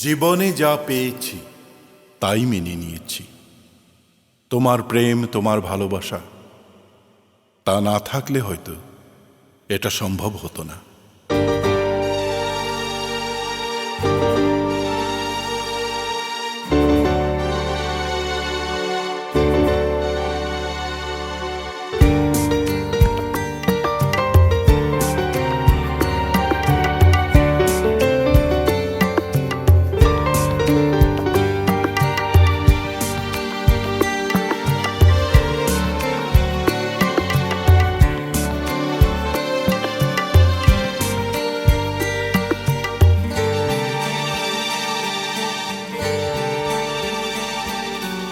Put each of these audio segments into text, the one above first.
জীবনে যা পেয়েছি তাই মেনে নিয়েছি। তোমার প্রেম, তোমার ভালোবাসা তা না থাকলে হয়তো এটা সম্ভব হতো না।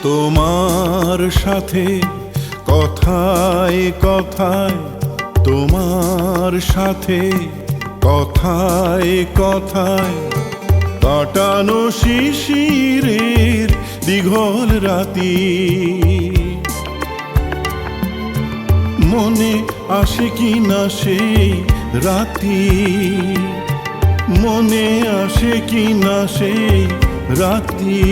তোমার সাথে কথায় কথায়, তোমার সাথে কথায় কথায় কাটানো শিশিরের দীঘল রাতি, মনে আসে কি না সেই রাতি, মনে আসে কি না সেই রাতি।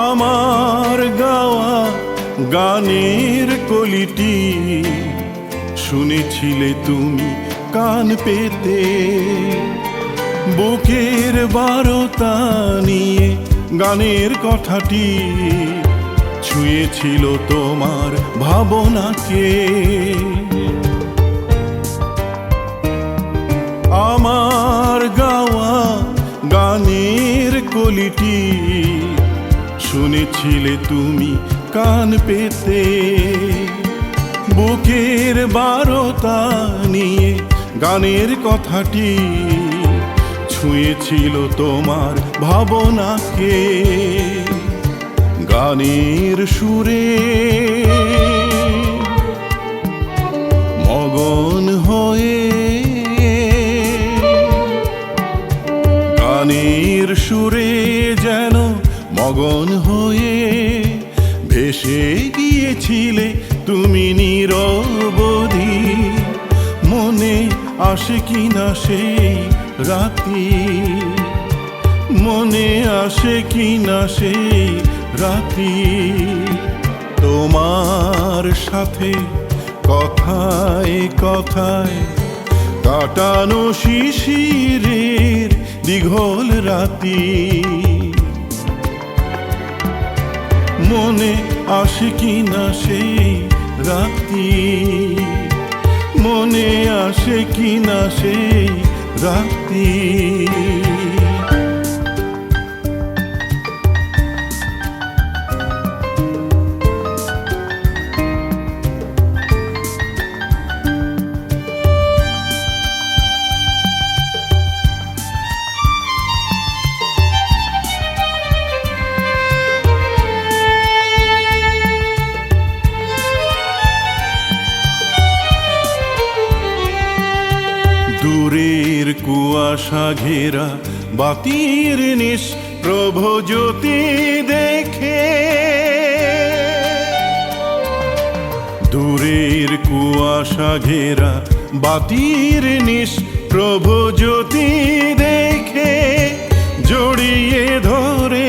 আমার গাওয়া গানের কলিটি শুনেছিলে তুমি কান পেতে, বুকের বারতা নিয়ে গানের কথাটি ছুঁয়েছিল তোমার ভাবনাকে। আমার গাওয়া গানের কলিটি শুনেছিলে তুমি কান পেতে, বুকের বারতা নিয়ে গানের কথাটি ছুঁয়েছিল তোমার ভাবনাকে। গানের সুরে মগন হয়ে, গানের সুরে যেন মগন হয়ে ভেসে গিয়েছিলে তুমি নিরবধি, মনে আসে কি না সেই রাতি, মনে আসে কি না সেই রাতি। তোমার সাথে কথায় কথায় কাটানো শিশিরের দীঘল রাতি, মনে আসে কি না সেই রাতি, মনে আসে কি না সেই রাতি। দূরের কুয়াশা ঘেরা বাতির নিষ্প্রভ জ্যোতি দেখে, দূরের কুয়াশা ঘেরা বাতির নিষ্প্রভ জ্যোতি দেখে জড়িয়ে ধরে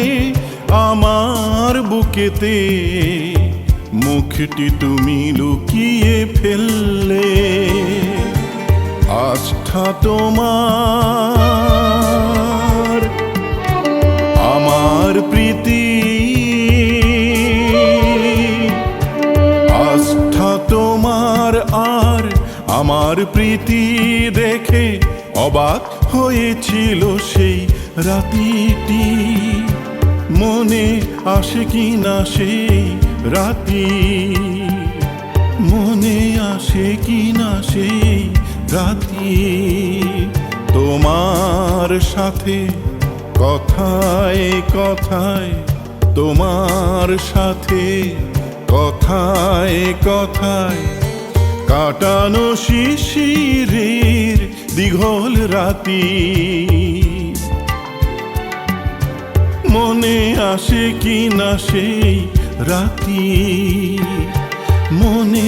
আমার বুকেতে মুখটি তুমি লুকিয়ে ফেললে। আস্থা তোমার আমার প্রীতি, আস্থা তোমার আর আমার প্রীতি দেখে অবাক হয়েছিল সেই রাতিটি, মনে আসে কি না সেই রাতি, মনে আসে কি না সেই রাতি, তোমার সাথে কথায় কথায়, তোমার সাথে কথায় কথায় কাটানো শিশিরের দীঘল রাতি। মনে আসে কি না সেই রাতি, মনে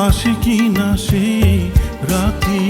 আসে কি না সেই রাতি।